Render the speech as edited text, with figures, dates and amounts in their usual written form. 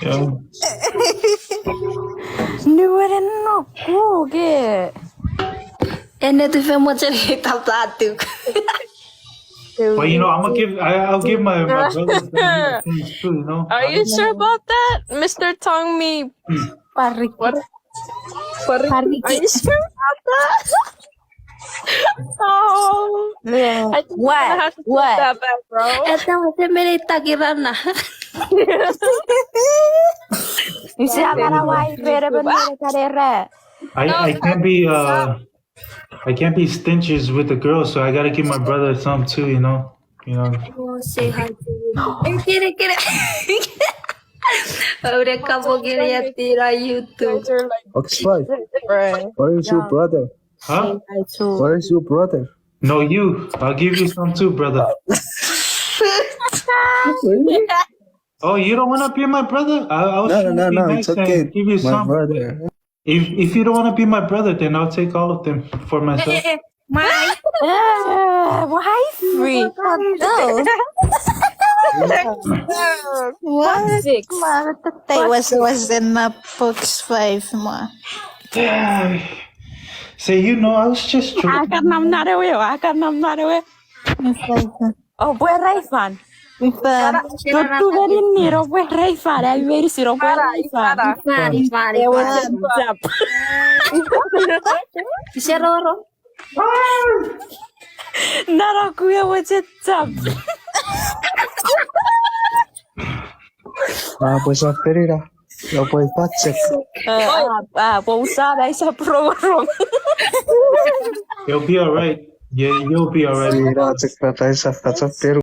Yeah. No, Chuukese. Ene tu fai mo cerita platuk. But I'll give my brother things too, you know. Are you sure about that, Mr. Tongmi? Parik. What? Are you sure about that? Oh, I think What? I have to take What? that back, bro. Esta masih merita kirana. Bisa marawai bener-bener kadera. I can't be stingy with the girls, so I gotta give my brother some too, you know. Oh, say hi to you. Kira. Udah kamu lihat di YouTube. Oxford, Right. where is your brother? Huh? Where is your brother? No, you. I'll give you some too, brother. Oh, you don't want to be my brother? I was trying to be No, nice it's okay. and give you My some. brother. If you don't want to be my brother, then I'll take all of them for myself. Why free? What? Six. Was in Fox 5 mo. Say, I was just joking. Akan nam narewe. Oh, boy, Raifan. Tutto very near of where Raifan. I very zero where Raifan. Seroro. Nara kuya was it up. Pues Perira. Yo pues Patsek. Pausada esa program. You'll be all right. Yeah, you'll be all right. Perira, Patsek, Patsek, Peru.